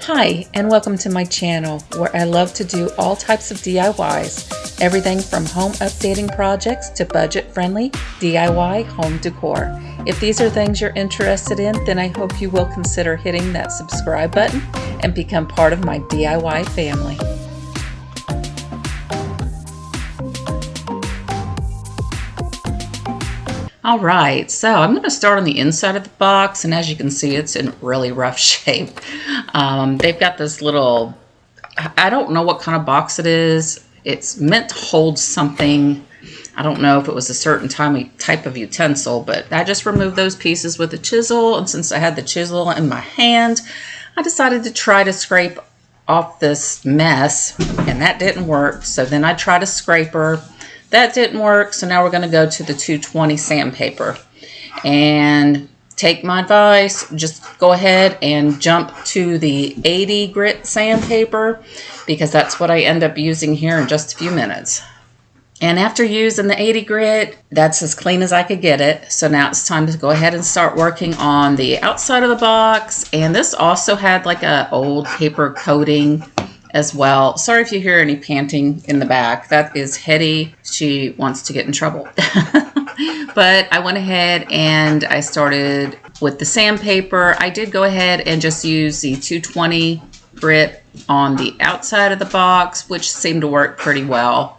Hi, and welcome to my channel where I love to do all types of DIYs, everything from home updating projects to budget-friendly DIY home decor. If these are things you're interested in, then I hope you will consider hitting that subscribe button and become part of my DIY family. Alright, so I'm going to start on the inside of the box, and as you can see, it's in really rough shape. They've got this little, I don't know what kind of box it is. It's meant to hold something. I don't know if it was a certain type of utensil, but I just removed those pieces with a chisel, and since I had the chisel in my hand, I decided to try to scrape off this mess, and that didn't work. So then I tried a scraper. That didn't work, so now we're going to go to the 220 sandpaper. And take my advice, just go ahead and jump to the 80 grit sandpaper, because that's what I end up using here in just a few minutes. And after using the 80 grit, that's as clean as I could get it. So now it's time to go ahead and start working on the outside of the box. And this also had like a old paper coating as well. Sorry if you hear any panting in the back. That is Hetty. She wants to get in trouble. But I went ahead and I started with the sandpaper. I did go ahead and just use the 220 grit on the outside of the box, which seemed to work pretty well.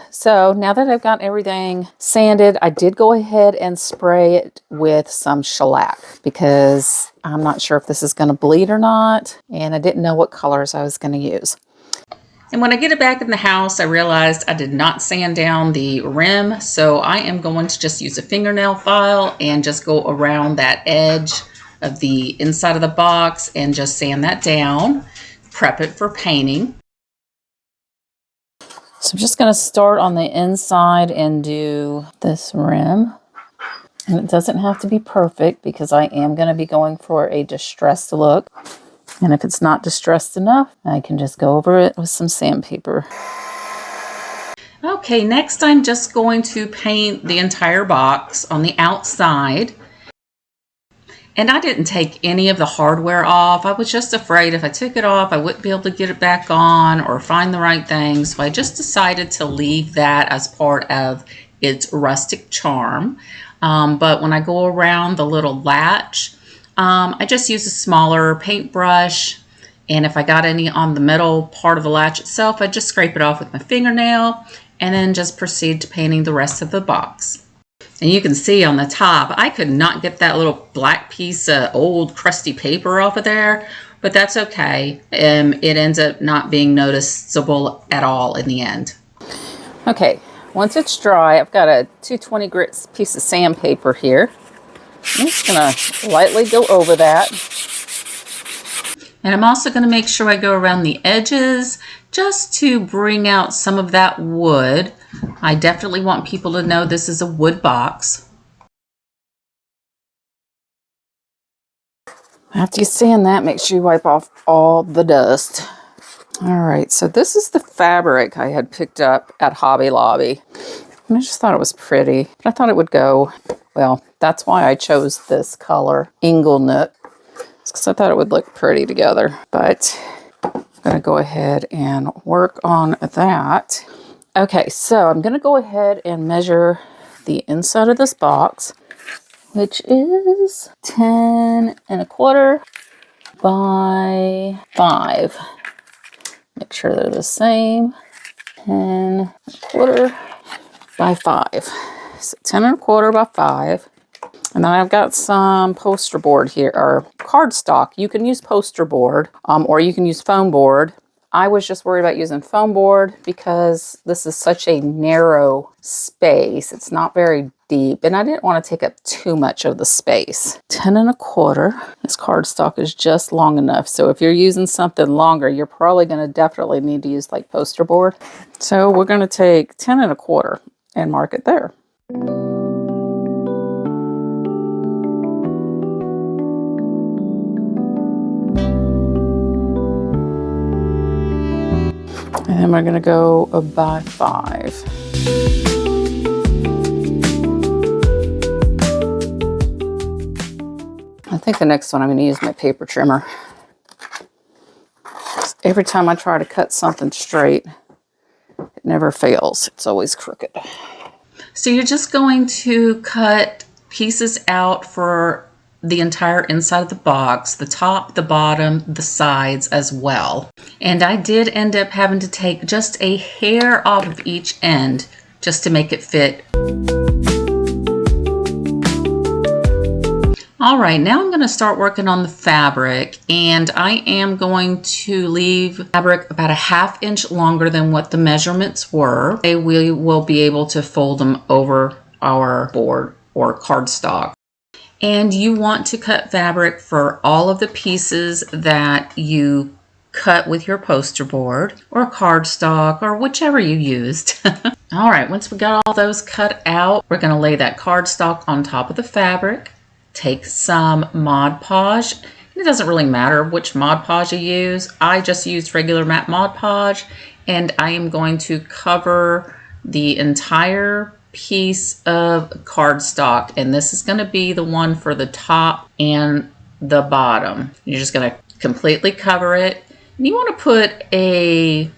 So now that I've got everything sanded, I did go ahead and spray it with some shellac because I'm not sure if this is going to bleed or not, and I didn't know what colors I was going to use. And when I get it back in the house, I realized I did not sand down the rim, so I am going to just use a fingernail file and just go around that edge of the inside of the box and just sand that down, prep it for painting. So I'm just going to start on the inside and do this rim. And it doesn't have to be perfect because I am going to be going for a distressed look. And if it's not distressed enough, I can just go over it with some sandpaper. Okay, next I'm just going to paint the entire box on the outside. And I didn't take any of the hardware off. I was just afraid if I took it off, I wouldn't be able to get it back on or find the right thing. So I just decided to leave that as part of its rustic charm. But when I go around the little latch, I just use a smaller paintbrush. And if I got any on the metal part of the latch itself, I just scrape it off with my fingernail and then just proceed to painting the rest of the box. And you can see on the top, I could not get that little black piece of old crusty paper off of there, but that's okay. It ends up not being noticeable at all in the end. Okay, once it's dry, I've got a 220 grit piece of sandpaper here. I'm just going to lightly go over that. And I'm also going to make sure I go around the edges just to bring out some of that wood. I definitely want people to know this is a wood box. After you sand that, make sure you wipe off all the dust. All right, so this is the fabric I had picked up at Hobby Lobby. I just thought it was pretty. I thought it would go, well, that's why I chose this color, Inglenook, because I thought it would look pretty together. But I'm going to go ahead and work on that. Okay, so I'm going to go ahead and measure the inside of this box, which is 10 1/4 by 5. Make sure they're the same. 10 1/4 by 5. So 10 1/4 by 5. And then I've got some poster board here, or cardstock. You can use poster board, or you can use foam board. I was just worried about using foam board because this is such a narrow space. It's not very deep, and I didn't want to take up too much of the space. 10 1/4. This cardstock is just long enough. So if you're using something longer, you're probably going to definitely need to use like poster board. So we're going to take 10 1/4 and mark it there. And then we're going to go by 5. think the next one I'm going to use my paper trimmer. Every time I try to cut something straight, it never fails. It's always crooked. So you're just going to cut pieces out for the entire inside of the box, the top, the bottom, the sides as well. And I did end up having to take just a hair off of each end just to make it fit. All right, now I'm going to start working on the fabric, and I am going to leave fabric about a ½ inch longer than what the measurements were. We will be able to fold them over our board or cardstock. And you want to cut fabric for all of the pieces that you cut with your poster board or cardstock or whichever you used. All right, once we got all those cut out, we're going to lay that cardstock on top of the fabric. Take some Mod Podge. It doesn't really matter which Mod Podge you use. I just used regular matte Mod Podge, and I am going to cover the entire piece of cardstock, and this is going to be the one for the top and the bottom. You're just going to completely cover it. And you want to put a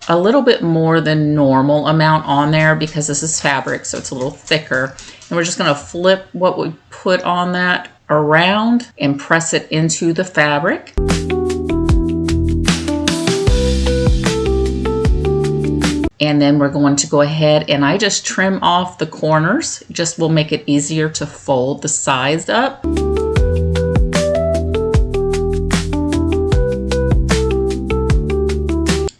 little bit more than normal amount on there because this is fabric, so it's a little thicker. And we're just going to flip what we put on that around and press it into the fabric. And then we're going to go ahead and I just trim off the corners. Just will make it easier to fold the sides up.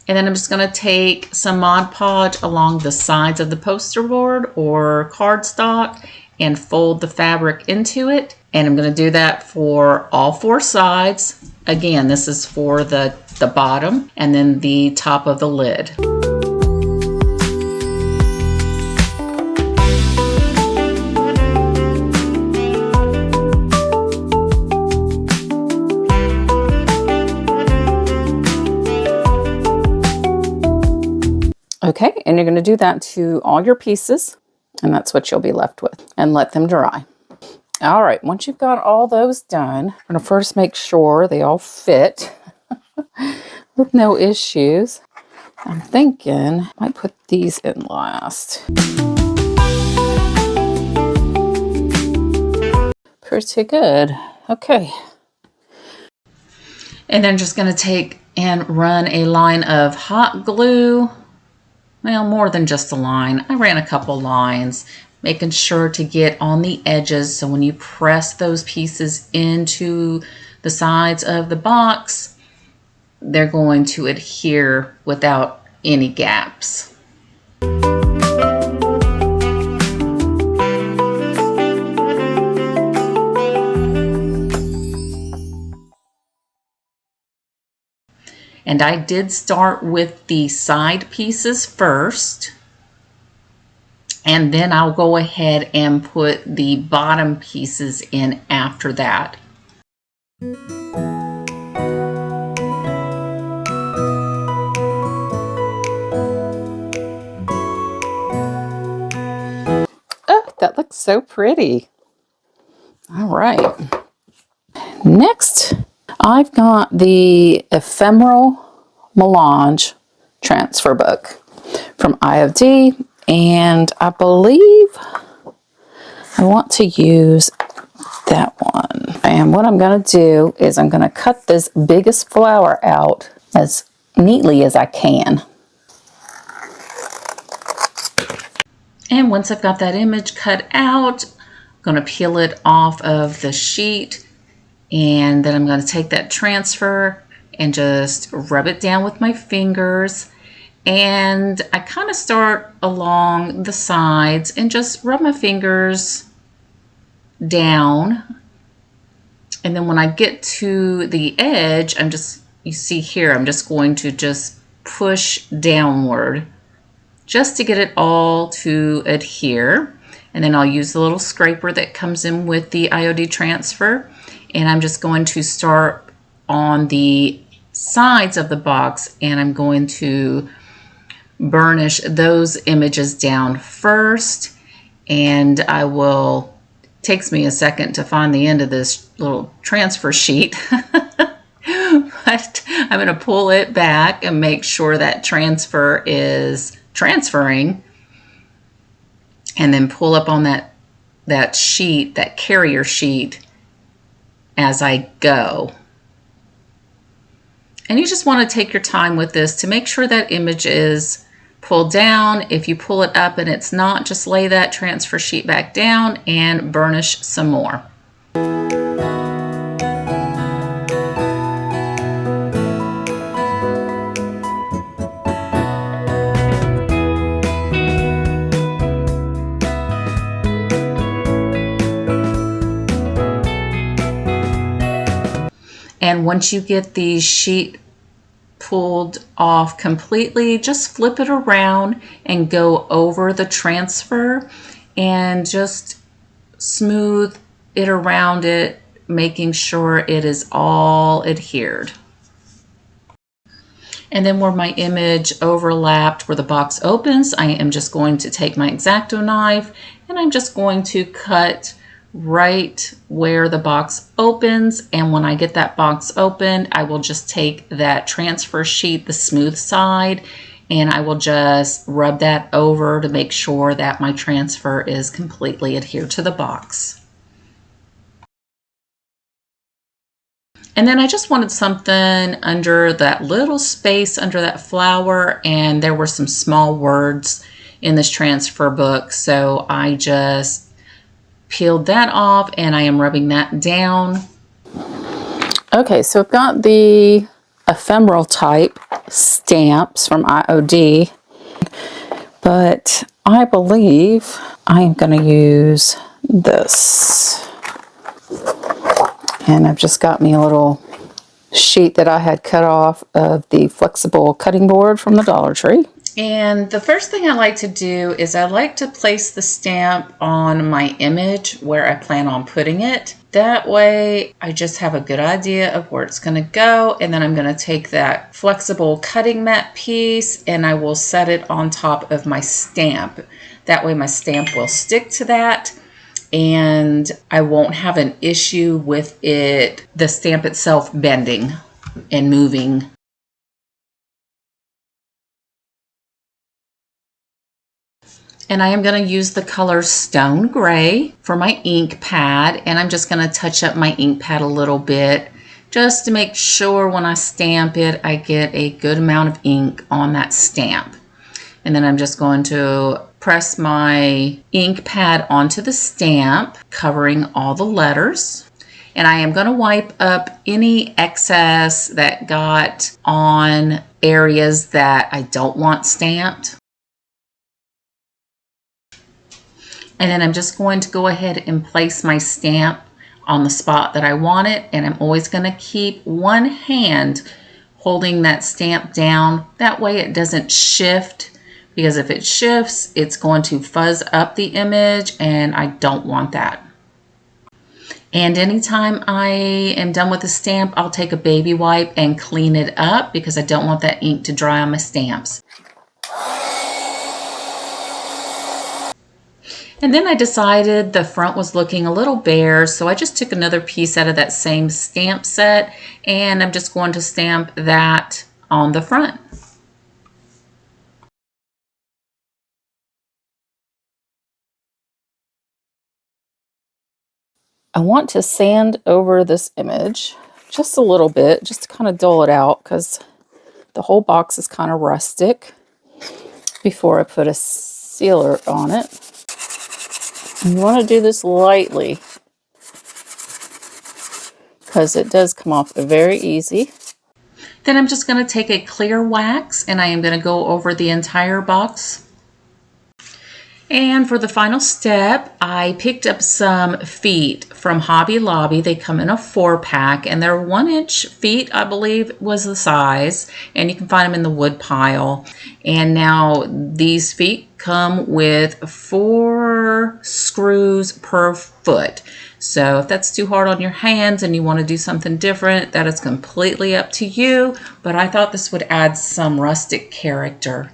And then I'm just going to take some Mod Podge along the sides of the poster board or cardstock and fold the fabric into it. And I'm going to do that for all 4 sides. Again, this is for the bottom and then the top of the lid. Okay, and you're going to do that to all your pieces, and that's what you'll be left with, and let them dry. All right, once you've got all those done, I'm going to first make sure they all fit with no issues. I'm thinking I might put these in last. Pretty good. Okay. And then just going to take and run a line of hot glue. Well, more than just a line. I ran a couple lines, making sure to get on the edges so when you press those pieces into the sides of the box, they're going to adhere without any gaps. And I did start with the side pieces first, and then I'll go ahead and put the bottom pieces in after that. Oh, that looks so pretty. All right. Next, I've got the Ephemeral Melange transfer book from I.O.D, and I believe I want to use that one. And what I'm going to do is I'm going to cut this biggest flower out as neatly as I can. And once I've got that image cut out, I'm going to peel it off of the sheet, and then I'm going to take that transfer and just rub it down with my fingers. And I kind of start along the sides and just rub my fingers down. And then when I get to the edge, you see here, I'm just going to just push downward just to get it all to adhere. And then I'll use the little scraper that comes in with the I.O.D transfer. And I'm just going to start on the sides of the box, and I'm going to burnish those images down first, and I will Takes me a second to find the end of this little transfer sheet. But I'm going to pull it back and make sure that transfer is transferring, and then pull up on that sheet, that carrier sheet, as I go. And you just want to take your time with this to make sure that image is pulled down. If you pull it up and it's not, just lay that transfer sheet back down and burnish some more. And once you get the sheet pulled off completely, just flip it around and go over the transfer and just smooth it around it, making sure it is all adhered. And then where my image overlapped where the box opens, I am just going to take my X-Acto knife and I'm just going to cut right where the box opens. And when I get that box open, I will just take that transfer sheet, the smooth side, and I will just rub that over to make sure that my transfer is completely adhered to the box. And then I just wanted something under that little space under that flower, and there were some small words in this transfer book, so I just peeled that off and I am rubbing that down. Okay, so I've got the Ephemeral Type stamps from I.O.D, but I believe I am going to use this. And I've just got me a little sheet that I had cut off of the flexible cutting board from the Dollar Tree. And the first thing I like to do is I like to place the stamp on my image where I plan on putting it. That way I just have a good idea of where it's going to go. And then I'm going to take that flexible cutting mat piece and I will set it on top of my stamp. That way my stamp will stick to that and I won't have an issue with it, the stamp itself bending and moving. And I am going to use the color Stone Gray for my ink pad, and I'm just going to touch up my ink pad a little bit just to make sure when I stamp it I get a good amount of ink on that stamp. And then I'm just going to press my ink pad onto the stamp, covering all the letters. And I am going to wipe up any excess that got on areas that I don't want stamped. And then I'm just going to go ahead and place my stamp on the spot that I want it. And I'm always going to keep one hand holding that stamp down. That way it doesn't shift, because if it shifts, it's going to fuzz up the image and I don't want that. And anytime I am done with the stamp, I'll take a baby wipe and clean it up because I don't want that ink to dry on my stamps. And then I decided the front was looking a little bare, so I just took another piece out of that same stamp set and I'm just going to stamp that on the front. I want to sand over this image just a little bit, just to kind of dull it out because the whole box is kind of rustic before I put a sealer on it. You want to do this lightly because it does come off very easy. Then I'm just going to take a clear wax and I am going to go over the entire box. And for the final step, I picked up some feet from Hobby Lobby. They come in a 4-pack and they're 1-inch feet, I believe was the size. And you can find them in the wood pile. And now these feet come with 4 screws per foot. So if that's too hard on your hands and you want to do something different, that is completely up to you. But I thought this would add some rustic character.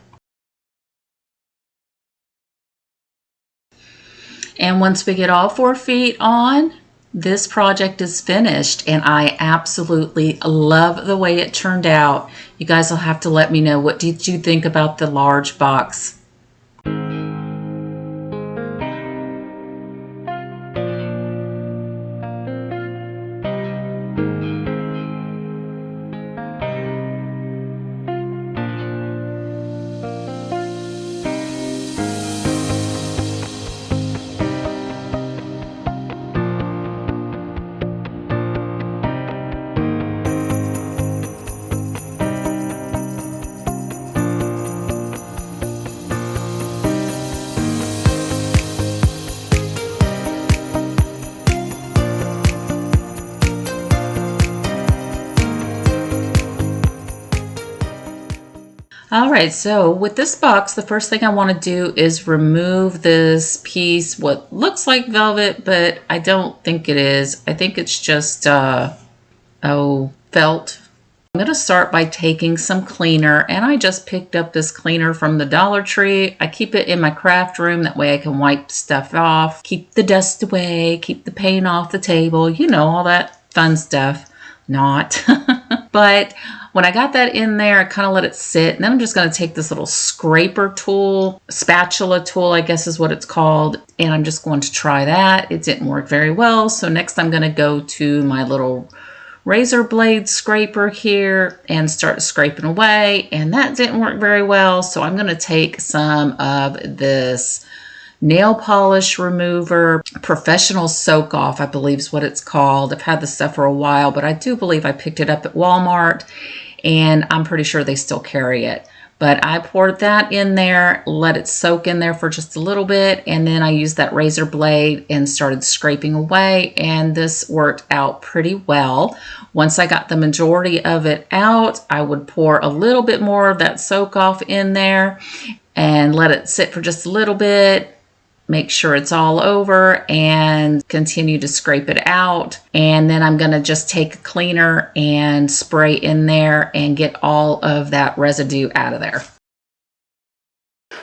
And once we get all 4 feet on, this project is finished, and I absolutely love the way it turned out. You guys will have to let me know, what did you think about the large box? All right, so with this box, the first thing I want to do is remove this piece, what looks like velvet, but I don't think it is. I think it's just, felt. I'm going to start by taking some cleaner, and I just picked up this cleaner from the Dollar Tree. I keep it in my craft room, that way I can wipe stuff off, keep the dust away, keep the paint off the table, you know, all that fun stuff. Not. But when I got that in there, I kind of let it sit. And then I'm just going to take this little scraper tool, spatula tool, I guess is what it's called. And I'm just going to try that. It didn't work very well. So next I'm going to go to my little razor blade scraper here and start scraping away. And that didn't work very well. So I'm going to take some of this nail polish remover, professional soak off, I believe is what it's called. I've had this stuff for a while, but I do believe I picked it up at Walmart, and I'm pretty sure they still carry it. But I poured that in there, let it soak in there for just a little bit, and then I used that razor blade and started scraping away, and this worked out pretty well. Once I got the majority of it out, I would pour a little bit more of that soak off in there and let it sit for just a little bit. Make sure it's all over and continue to scrape it out. And then I'm going to just take a cleaner and spray in there and get all of that residue out of there.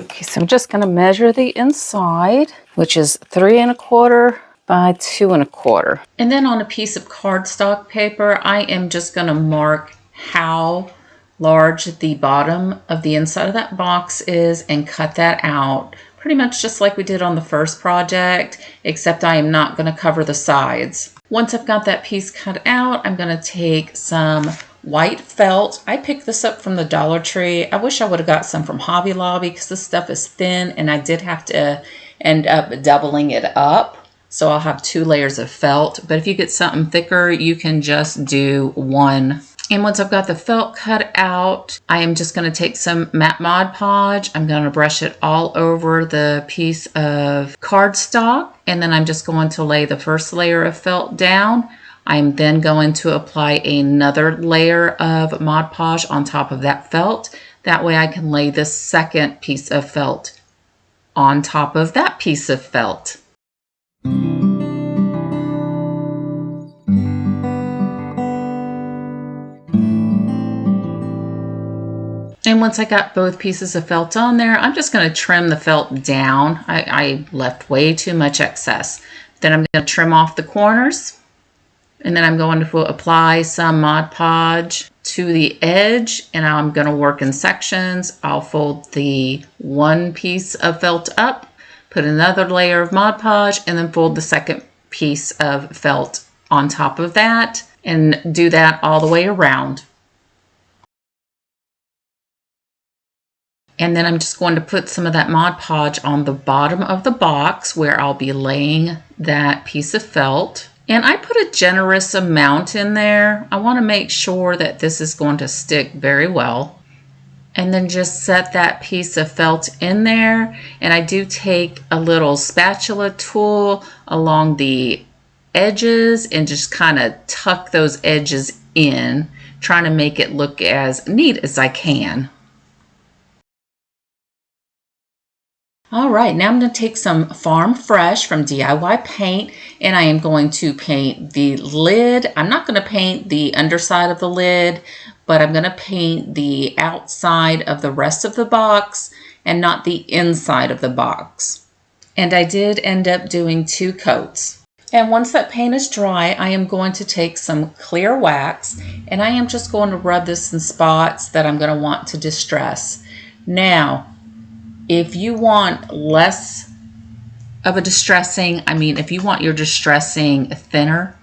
Okay, so I'm just going to measure the inside, which is 3 1/4 by 2 1/4. And then on a piece of cardstock paper, I am just going to mark how large the bottom of the inside of that box is and cut that out. Pretty much just like we did on the first project, except I am not going to cover the sides. Once I've got that piece cut out, I'm going to take some white felt. I picked this up from the Dollar Tree. I wish I would have got some from Hobby Lobby because this stuff is thin, and I did have to end up doubling it up. So I'll have 2 layers of felt. But if you get something thicker, you can just do 1. And once I've got the felt cut out, I am just going to take some matte Mod Podge. I'm going to brush it all over the piece of cardstock. And then I'm just going to lay the first layer of felt down. I'm then going to apply another layer of Mod Podge on top of that felt. That way I can lay this second piece of felt on top of that piece of felt. And once I got both pieces of felt on there, I'm just going to trim the felt down. I left way too much excess. Then I'm going to trim off the corners. And then I'm going to apply some Mod Podge to the edge. And I'm going to work in sections. I'll fold the one piece of felt up, put another layer of Mod Podge, and then fold the second piece of felt on top of that. And do that all the way around. And then I'm just going to put some of that Mod Podge on the bottom of the box where I'll be laying that piece of felt. And I put a generous amount in there. I want to make sure that this is going to stick very well. And then just set that piece of felt in there. And I do take a little spatula tool along the edges and just kind of tuck those edges in, trying to make it look as neat as I can. All right, now I'm going to take some Farm Fresh from DIY Paint, and I am going to paint the lid. I'm not going to paint the underside of the lid, but I'm going to paint the outside of the rest of the box and not the inside of the box. And I did end up doing 2 coats. And once that paint is dry, I am going to take some clear wax and I am just going to rub this in spots that I'm going to want to distress. Now, if you want less of a distressing, if you want your distressing thinner,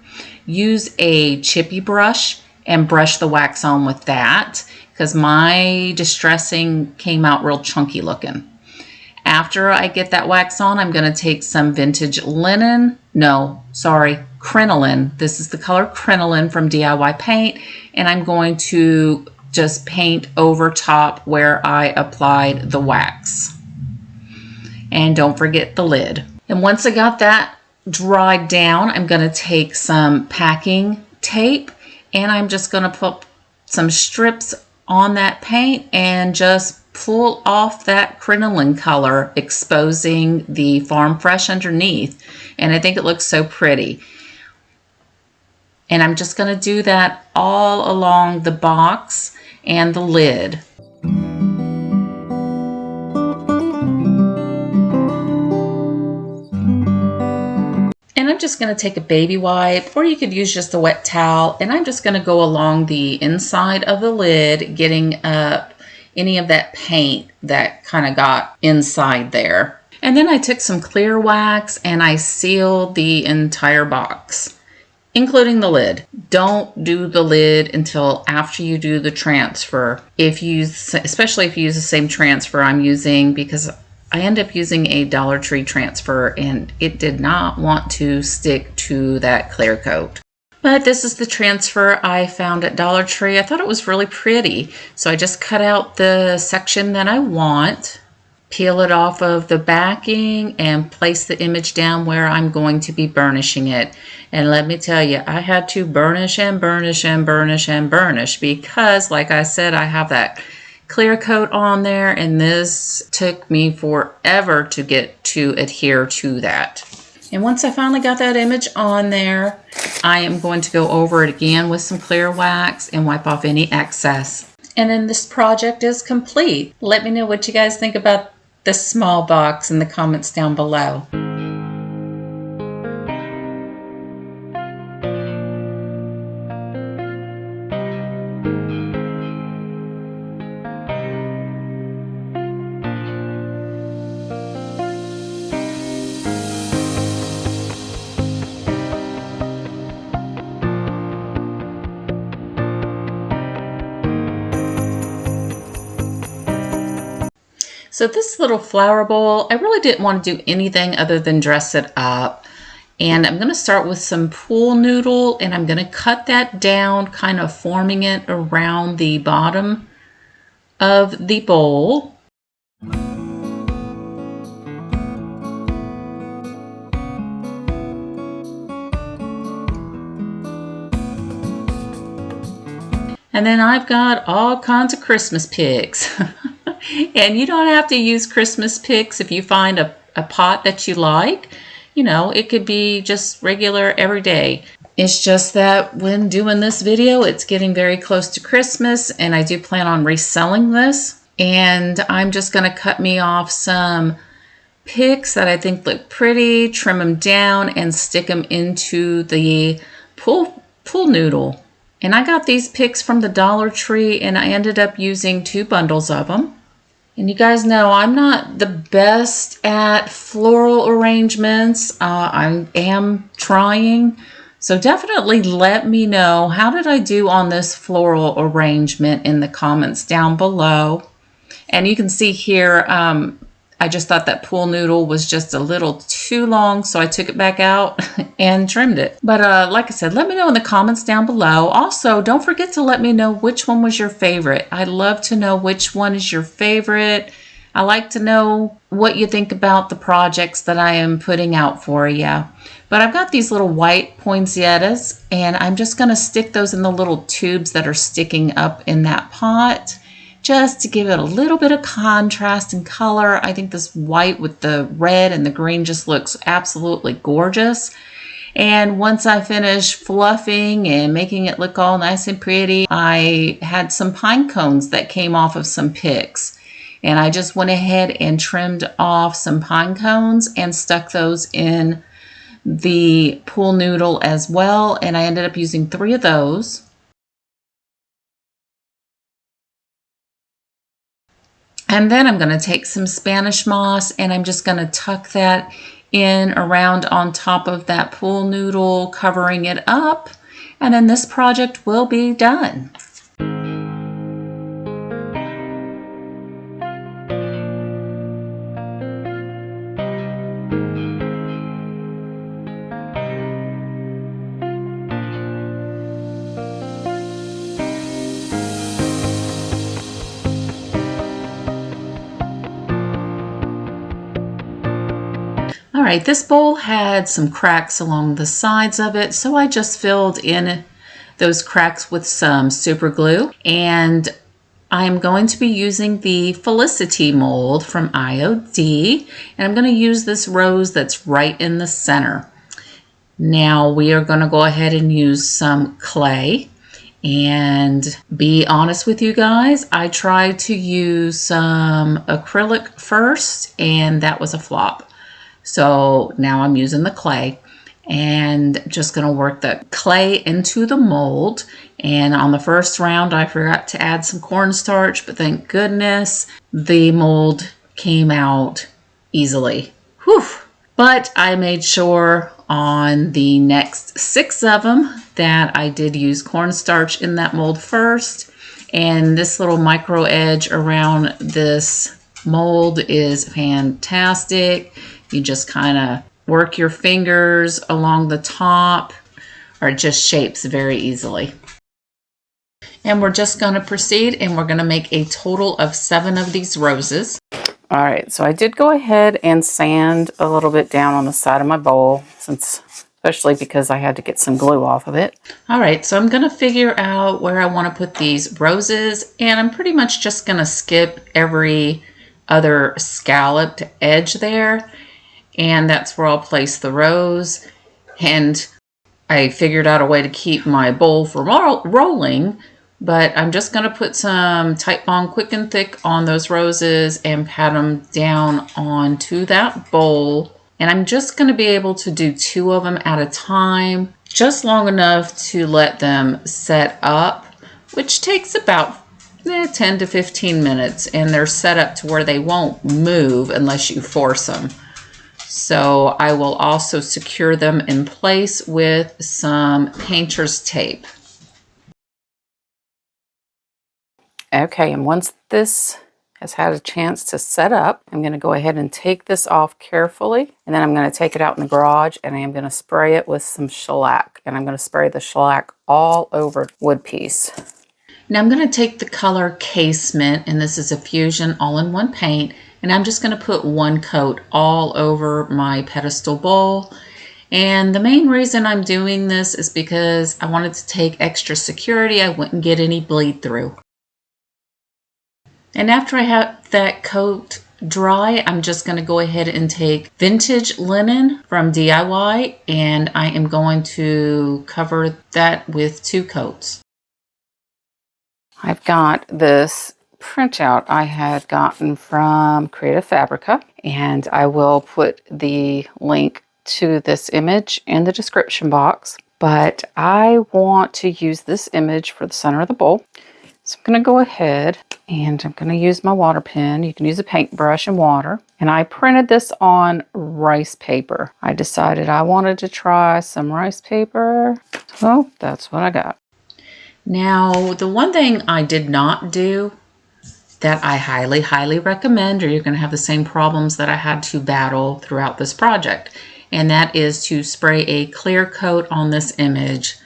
use a chippy brush and brush the wax on with that, because my distressing came out real chunky looking. After I get that wax on, I'm going to take some vintage crinoline. This is the color crinoline from DIY Paint, and I'm going to just paint over top where I applied the wax. And don't forget the lid. And once I got that dried down, I'm going to take some packing tape and I'm just going to put some strips on that paint and just pull off that crinoline color, exposing the Farm Fresh underneath. And I think it looks so pretty. And I'm just going to do that all along the box and the lid. And I'm just going to take a baby wipe, or you could use just a wet towel, and I'm just going to go along the inside of the lid, getting up any of that paint that kind of got inside there. And then I took some clear wax and I sealed the entire box, including the lid. Don't do the lid until after you do the transfer. Especially if you use the same transfer I'm using, because I end up using a Dollar Tree transfer and it did not want to stick to that clear coat. But this is the transfer I found at Dollar Tree. I thought it was really pretty. So I just cut out the section that I want, peel it off of the backing, and place the image down where I'm going to be burnishing it. And let me tell you, I had to burnish and burnish and burnish and burnish because, like I said, I have that clear coat on there, and this took me forever to get to adhere to that. And once I finally got that image on there, I am going to go over it again with some clear wax and wipe off any excess. And then this project is complete. Let me know what you guys think about this small box in the comments down below. So this little flower bowl, I really didn't want to do anything other than dress it up. And I'm going to start with some pool noodle, and I'm going to cut that down, kind of forming it around the bottom of the bowl. And then I've got all kinds of Christmas picks. And you don't have to use Christmas picks if you find a pot that you like. You know, it could be just regular everyday. It's just that when doing this video, it's getting very close to Christmas, and I do plan on reselling this. And I'm just going to cut me off some picks that I think look pretty, trim them down, and stick them into the pool noodle. And I got these picks from the Dollar Tree, and I ended up using 2 bundles of them. And you guys know I'm not the best at floral arrangements. I am trying. So definitely let me know, how did I do on this floral arrangement in the comments down below. And you can see here, I just thought that pool noodle was just a little too long, so I took it back out and trimmed it. But like I said, let me know in the comments down below. Also, don't forget to let me know which one was your favorite. I'd love to know which one is your favorite. I like to know what you think about the projects that I am putting out for you. But I've got these little white poinsettias, and I'm just going to stick those in the little tubes that are sticking up in that pot, just to give it a little bit of contrast and color. I think this white with the red and the green just looks absolutely gorgeous. And once I finish fluffing and making it look all nice and pretty, I had some pine cones that came off of some picks. And I just went ahead and trimmed off some pine cones and stuck those in the pool noodle as well. And I ended up using 3 of those. And then I'm going to take some Spanish moss and I'm just going to tuck that in around on top of that pool noodle, covering it up. And then this project will be done. All right, this bowl had some cracks along the sides of it, so I just filled in those cracks with some super glue, and I'm going to be using the Felicite mold from I.O.D, and I'm going to use this rose that's right in the center. Now we are going to go ahead and use some clay. And be honest with you guys, I tried to use some acrylic first, and that was a flop. So now I'm using the clay and just going to work the clay into the mold. And on the first round, I forgot to add some cornstarch, but thank goodness the mold came out easily. Whew. But I made sure on the next 6 of them that I did use cornstarch in that mold first. And this little micro edge around this mold is fantastic. You just kind of work your fingers along the top, or it just shapes very easily. And we're just going to proceed, and we're going to make a total of 7 of these roses. All right, so I did go ahead and sand a little bit down on the side of my bowl, especially because I had to get some glue off of it. All right, so I'm going to figure out where I want to put these roses, and I'm pretty much just going to skip every other scalloped edge there. And that's where I'll place the rose. And I figured out a way to keep my bowl from rolling, but I'm just going to put some Type Bond Quick and Thick on those roses and pat them down onto that bowl. And I'm just going to be able to do 2 of them at a time, just long enough to let them set up, which takes about 10 to 15 minutes. And they're set up to where they won't move unless you force them. So I will also secure them in place with some painter's tape. Okay, and once this has had a chance to set up, I'm going to go ahead and take this off carefully, and then I'm going to take it out in the garage and I am going to spray it with some shellac, and I'm going to spray the shellac all over the wood piece. Now I'm going to take the color Casement, and this is a Fusion all-in-one paint, and I'm just going to put 1 coat all over my pedestal bowl. And the main reason I'm doing this is because I wanted to take extra security. I wouldn't get any bleed through. And after I have that coat dry, I'm just going to go ahead and take vintage linen from DIY, and I am going to cover that with 2 coats. I've got this printout I had gotten from Creative Fabrica, and I will put the link to this image in the description box, but I want to use this image for the center of the bowl. So I'm going to go ahead and I'm going to use my water pen. You can use a paintbrush and water. And I printed this on rice paper. I decided I wanted to try some rice paper, so that's what I got. Now, the one thing I did not do that I highly, highly recommend, or you're going to have the same problems that I had to battle throughout this project, and that is to spray a clear coat on this image,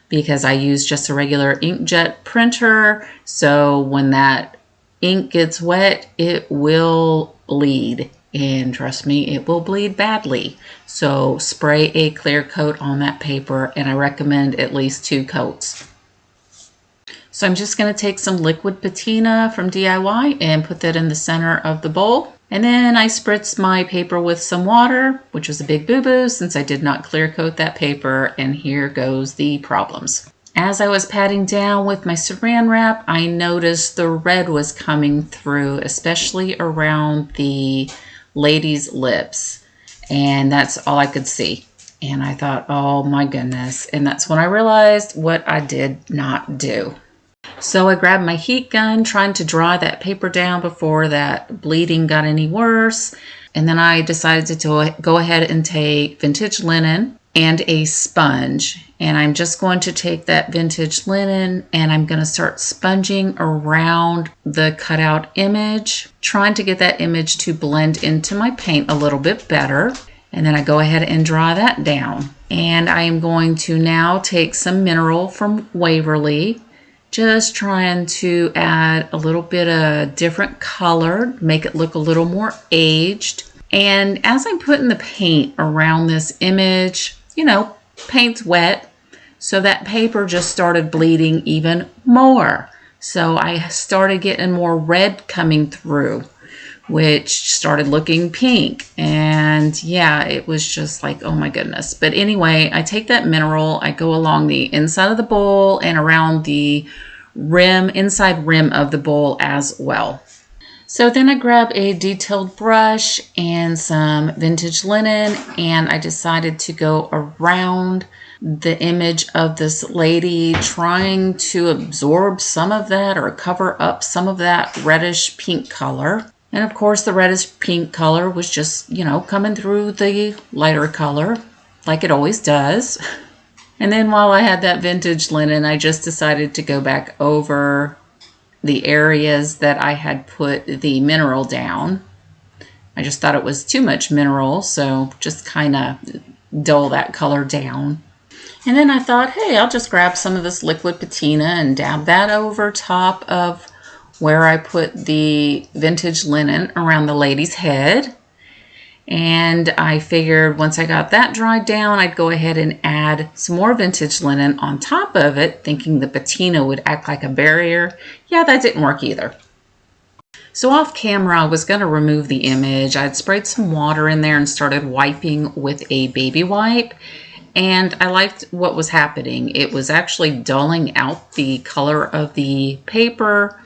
because I use just a regular inkjet printer, so when that ink gets wet, it will bleed, and trust me, it will bleed badly. So spray a clear coat on that paper, and I recommend at least 2 coats. So I'm just going to take some liquid patina from DIY and put that in the center of the bowl. And then I spritz my paper with some water, which was a big boo-boo since I did not clear coat that paper, and here goes the problems. As I was patting down with my saran wrap, I noticed the red was coming through, especially around the lady's lips. And that's all I could see. And I thought, oh my goodness. And that's when I realized what I did not do. So I grabbed my heat gun, trying to dry that paper down before that bleeding got any worse. And then I decided to go ahead and take vintage linen and a sponge. And I'm just going to take that vintage linen and I'm going to start sponging around the cutout image, trying to get that image to blend into my paint a little bit better. And then I go ahead and dry that down. And I am going to now take some mineral from Waverly, just trying to add a little bit of different color, make it look a little more aged. And as I'm putting the paint around this image, you know, paint's wet, so that paper just started bleeding even more. So I started getting more red coming through, which started looking pink. And yeah, it was just like, oh my goodness. But anyway, I take that mineral, I go along the inside of the bowl and around the rim, inside rim of the bowl as well. So then I grab a detailed brush and some vintage linen, and I decided to go around the image of this lady, trying to absorb some of that or cover up some of that reddish pink color. And of course the reddish pink color was just, you know, coming through the lighter color like it always does. And then while I had that vintage linen, I just decided to go back over the areas that I had put the mineral down. I just thought it was too much mineral, so just kind of dull that color down. And then I thought, hey, I'll just grab some of this liquid patina and dab that over top of where I put the vintage linen around the lady's head. And I figured once I got that dried down, I'd go ahead and add some more vintage linen on top of it, thinking the patina would act like a barrier. Yeah, that didn't work either. So off camera, I was going to remove the image. I'd sprayed some water in there and started wiping with a baby wipe. And I liked what was happening. It was actually dulling out the color of the paper,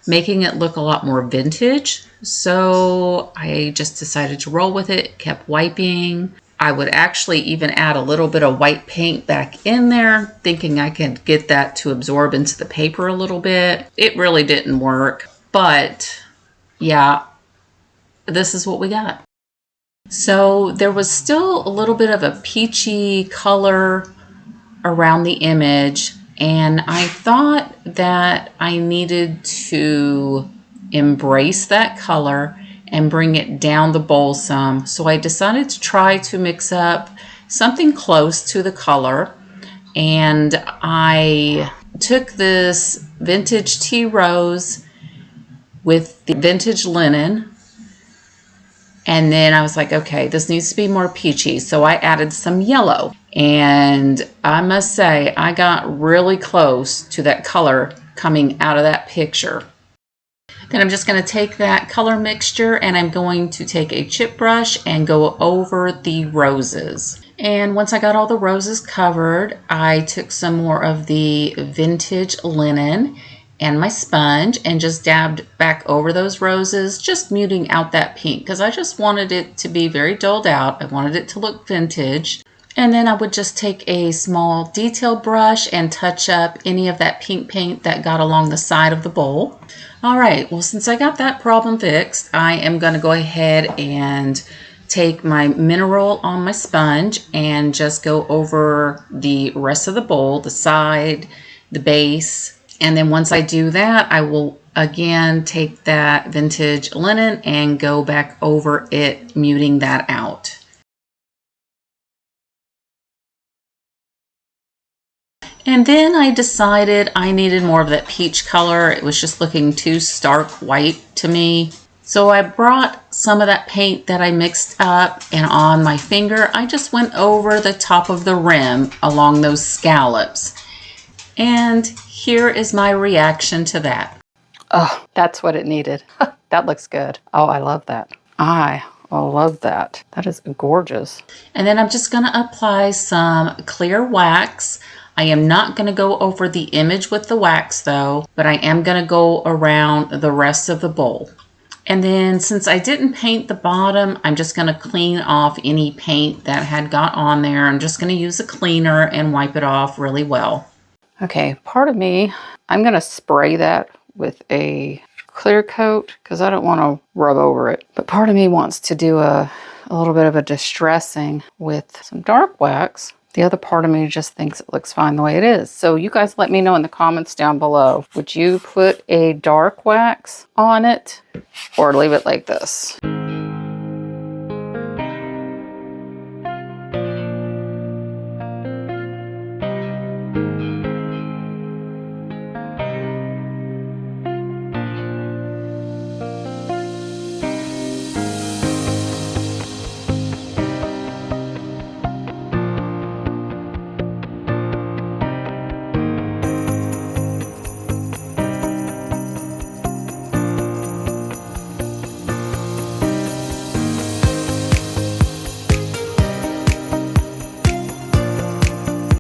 making it look a lot more vintage. So I just decided to roll with it, kept wiping. I would actually even add a little bit of white paint back in there, thinking I could get that to absorb into the paper a little bit. It really didn't work, but yeah, this is what we got. So there was still a little bit of a peachy color around the image, and I thought that I needed to embrace that color and bring it down the bowl some. So I decided to try to mix up something close to the color, and I took this vintage tea rose with the vintage linen. And then I was like, okay, this needs to be more peachy. So I added some yellow. And I must say, I got really close to that color coming out of that picture. Then I'm just going to take that color mixture and I'm going to take a chip brush and go over the roses. And once I got all the roses covered, I took some more of the vintage linen and my sponge and just dabbed back over those roses, just muting out that pink because I just wanted it to be very dulled out. I wanted it to look vintage. And then I would just take a small detail brush and touch up any of that pink paint that got along the side of the bowl. All right, well, since I got that problem fixed, I am going to go ahead and take my mineral on my sponge and just go over the rest of the bowl, the side, the base. And then once I do that, I will again take that vintage linen and go back over it, muting that out. And then I decided I needed more of that peach color. It was just looking too stark white to me. So I brought some of that paint that I mixed up, and on my finger, I just went over the top of the rim along those scallops. And here is my reaction to that. Oh, that's what it needed. That looks good. Oh, I love that. I love that. That is gorgeous. And then I'm just going to apply some clear wax. I am not going to go over the image with the wax though, but I am going to go around the rest of the bowl. And then since I didn't paint the bottom, I'm just going to clean off any paint that had got on there. I'm just going to use a cleaner and wipe it off really well. Okay, part of me, I'm going to spray that with a clear coat because I don't want to rub over it. But part of me wants to do a little bit of a distressing with some dark wax. The other part of me just thinks it looks fine the way it is. So you guys let me know in the comments down below. Would you put a dark wax on it or leave it like this?